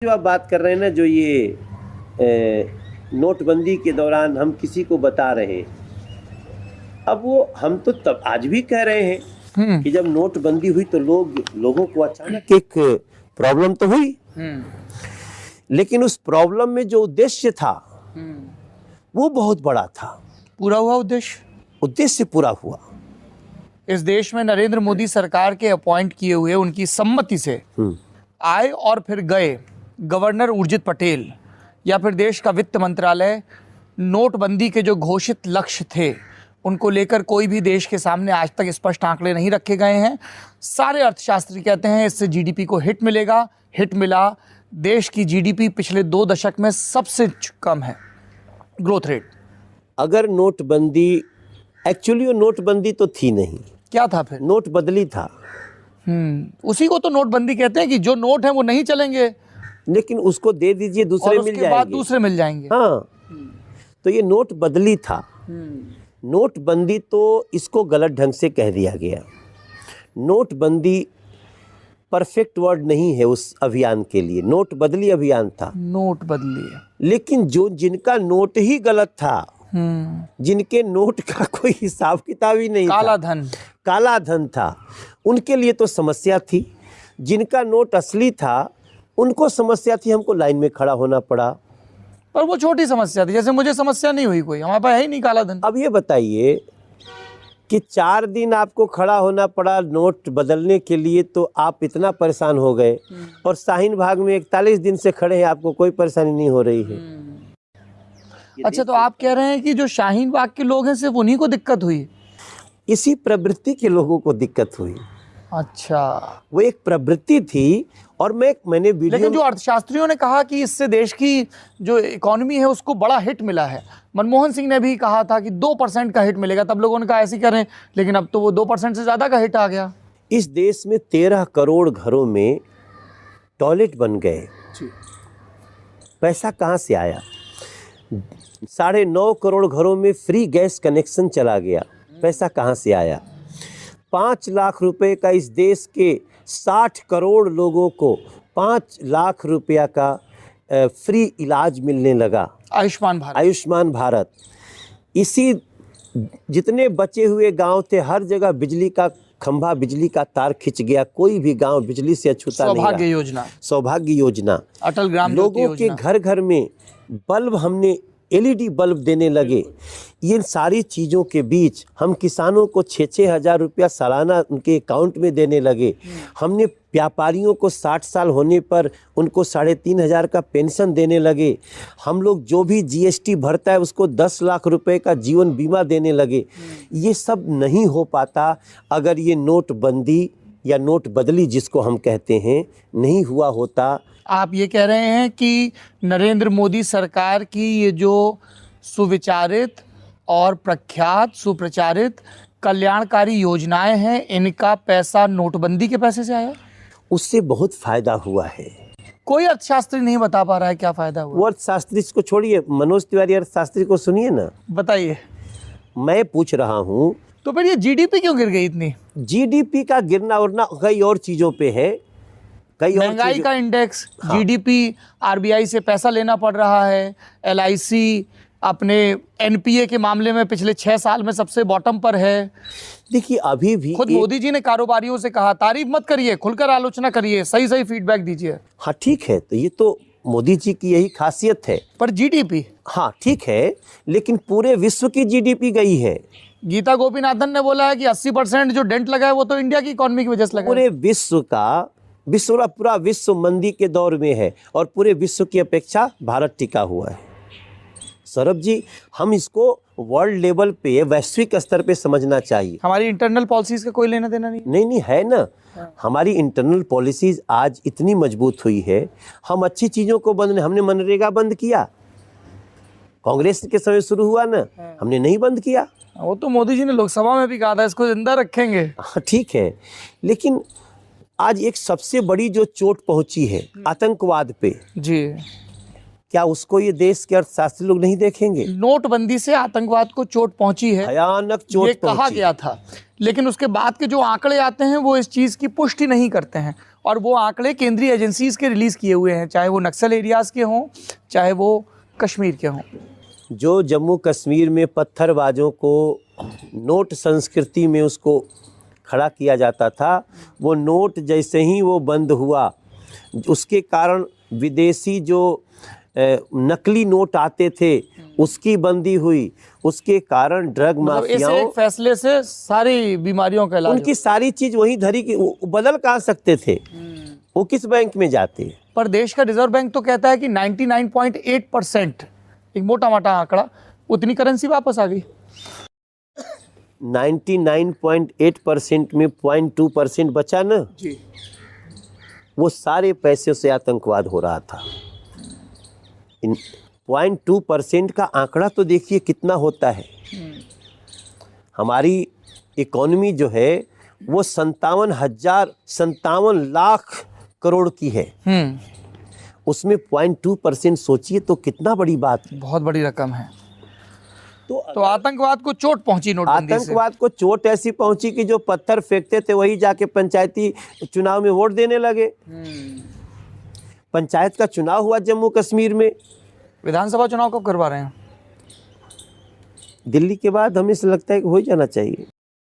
जो आप बात कर रहे हैं ना, जो ये नोटबंदी के दौरान हम किसी को बता रहे हैं, अब वो हम तो तब आज भी कह रहे हैं कि जब नोटबंदी हुई तो लोगों को अचानक एक प्रॉब्लम तो हुई, लेकिन उस प्रॉब्लम में जो उद्देश्य था वो बहुत बड़ा था। पूरा हुआ उद्देश्य पूरा हुआ। इस देश में नरेंद्र मोदी सरकार के अपॉइंट किए हुए, उनकी सम्मति से आए और फिर गए गवर्नर उर्जित पटेल या फिर देश का वित्त मंत्रालय, नोटबंदी के जो घोषित लक्ष्य थे उनको लेकर कोई भी देश के सामने आज तक स्पष्ट आंकड़े नहीं रखे गए हैं। सारे अर्थशास्त्री कहते हैं इससे जीडीपी को हिट मिलेगा। हिट मिला। देश की जीडीपी पिछले 2 दशक में सबसे कम है ग्रोथ रेट। अगर नोटबंदी, एक्चुअली वो नोटबंदी तो थी नहीं, क्या था फिर? नोट बदली था। उसी को तो नोटबंदी कहते हैं कि जो नोट है वो नहीं चलेंगे, लेकिन उसको दे दीजिए, दूसरे और मिल उसके जाएंगे। बाद दूसरे मिल जाएंगे। हाँ, तो ये नोट बदली था। नोटबंदी तो इसको गलत ढंग से कह दिया गया। नोटबंदी परफेक्ट वर्ड नहीं है उस अभियान के लिए। नोट बदली अभियान था। नोट बदली। लेकिन जिनका नोट ही गलत था, जिनके नोट का कोई हिसाब किताब ही नहीं था, काला धन था, उनके लिए तो समस्या थी। जिनका नोट असली था उनको समस्या थी, हमको लाइन में खड़ा होना पड़ा। पर वो छोटी समस्या थी, जैसे मुझे समस्या नहीं हुई कोई, हमारे पास है ही नहीं काला धन। अब ये बताइए कि 4 दिन आपको खड़ा होना पड़ा नोट बदलने के लिए, तो आप इतना परेशान हो गए, और शाहीन बाग में 41 दिन से खड़े हैं, आपको कोई परेशानी नहीं हो रही है। अच्छा, तो आप कह रहे हैं कि जो शाहीन बाग के लोग हैं सिर्फ उन्हीं को दिक्कत हुई? इसी प्रवृत्ति के लोगों को दिक्कत हुई। अच्छा, वो एक प्रवृत्ति थी। और मैंने वीडियो, लेकिन जो अर्थशास्त्रियों ने कहा कि इससे देश की जो इकोनॉमी है उसको बड़ा हिट मिला है। मनमोहन सिंह ने भी कहा था कि 2% का हिट मिलेगा, तब लोगों ने कहा ऐसे करें, लेकिन अब तो वो 2% से ज़्यादा का हिट आ गया। इस देश में 13 करोड़ घरों में टॉयलेट बन गए। पैसा कहाँ से आया? 9.5 करोड़ घरों में फ्री गैस कनेक्शन चला गया। पैसा कहाँ से आया? 5 लाख रुपए का इस देश के 60 करोड़ लोगों को 5 लाख रुपया का फ्री इलाज मिलने लगा। आयुष्मान भारत। इसी जितने बचे हुए गांव थे, हर जगह बिजली का खंभा, बिजली का तार खिंच गया। कोई भी गांव बिजली से अछूता नहीं रहा। सौभाग्य योजना, अटल ग्राम लोगों के घर घर में बल्ब, हमने LED बल्ब देने लगे। इन सारी चीज़ों के बीच हम किसानों को 6-6 हज़ार रुपया सालाना उनके अकाउंट में देने लगे। हमने व्यापारियों को 60 साल होने पर उनको 3,500 का पेंशन देने लगे। हम लोग जो भी GST भरता है उसको 10 लाख रुपए का जीवन बीमा देने लगे। ये सब नहीं हो पाता अगर ये नोटबंदी या नोट बदली जिसको हम कहते हैं नहीं हुआ होता। आप ये कह रहे हैं कि नरेंद्र मोदी सरकार की ये जो सुविचारित और प्रख्यात, सुप्रचारित कल्याणकारी योजनाएं हैं, इनका पैसा नोटबंदी के पैसे से आया? उससे बहुत फायदा हुआ है। कोई अर्थशास्त्री नहीं बता पा रहा है क्या फायदा हुआ। वो अर्थशास्त्री को छोड़िए, मनोज तिवारी अर्थशास्त्री को सुनिए ना। बताइए। मैं पूछ रहा हूँ, तो फिर ये जीडीपी क्यों गिर गई इतनी? जीडीपी का गिरना उड़ना कई और चीजों पे है। महंगाई का इंडेक्स, जीडीपी, आरबीआई से पैसा लेना पड़ रहा है, LIC अपने NPA के मामले में पिछले 6 साल में सबसे बॉटम पर है। देखिए, अभी भी खुद मोदी जी ने कारोबारियों से कहा, तारीफ मत करिए, खुलकर आलोचना करिए, सही सही फीडबैक दीजिए। हाँ ठीक है, तो ये तो मोदी जी की यही खासियत है। पर जीडीपी, हाँ ठीक है, लेकिन पूरे विश्व की जीडीपी गई है। गीता गोपीनाथन ने बोला है कि 80% जो डेंट लगा है वो तो इंडिया की इकोनॉमी की वजह से लगा। पूरे पूरा विश्व मंदी के दौर में है, और पूरे विश्व की अपेक्षा भारत टिका हुआ है। सौरभ जी, हम इसको वर्ल्ड लेवल पे, वैश्विक स्तर पे समझना चाहिए। हमारी इंटरनल पॉलिसीज का कोई लेना देना नहीं? नहीं है ना। हमारी इंटरनल पॉलिसीज आज इतनी मजबूत हुई है। हम अच्छी चीज़ों को हमने मनरेगा बंद किया, कांग्रेस के समय शुरू हुआ ना, हमने नहीं बंद किया। वो तो मोदी जी ने लोकसभा में भी कहा था इसको जिंदा रखेंगे। हाँ ठीक है, लेकिन आज एक सबसे बड़ी जो चोट पहुंची है आतंकवाद पे जी, क्या उसको ये देश के अर्थशास्त्री लोग नहीं देखेंगे? नोटबंदी से आतंकवाद को चोट पहुंची है, भयानक चोट ये कहा गया था, लेकिन उसके बाद के जो आंकड़े आते हैं वो इस चीज की पुष्टि नहीं करते हैं। और वो आंकड़े केंद्रीय एजेंसीज के रिलीज किए हुए हैं, चाहे वो नक्सल एरियाज के हों, चाहे वो कश्मीर के हों। जो जम्मू कश्मीर में पत्थरबाजों को नोट संस्कृति में उसको खड़ा किया जाता था, वो नोट जैसे ही वो बंद हुआ, उसके कारण विदेशी जो नकली नोट आते थे उसकी बंदी हुई, उसके कारण ड्रग मतलब इस माफियाओं, एक फैसले से सारी बीमारियों का इलाज उनकी सारी चीज वहीं धरी की, वो बदल कहाँ सकते थे, वो किस बैंक में जाते। पर देश का रिजर्व बैंक तो कहता है कि 99.8%, एक मोटा मोटा आंकड़ा, उतनी करेंसी वापस आ गई। 99.8% में 0.2% बचा ना, जी। वो सारे पैसे से आतंकवाद हो रहा था। 0.2% का आंकड़ा तो देखिए कितना होता है। हमारी इकोनॉमी जो है वो 57 लाख करोड़ की है, उसमें 0.2% सोचिए तो कितना बड़ी बात है। बहुत बड़ी रकम है। तो आतंकवाद को चोट पहुंची नोटबंदी से। आतंकवाद को चोट ऐसी पहुंची कि जो पत्थर फेंकते थे वही जाके पंचायती चुनाव में वोट देने लगे। पंचायत का चुनाव हुआ जम्मू कश्मीर में। विधानसभा चुनाव कब करवा रहे हैं? दिल्ली के बाद हमें से लगता है कि हो ही जाना चाहिए।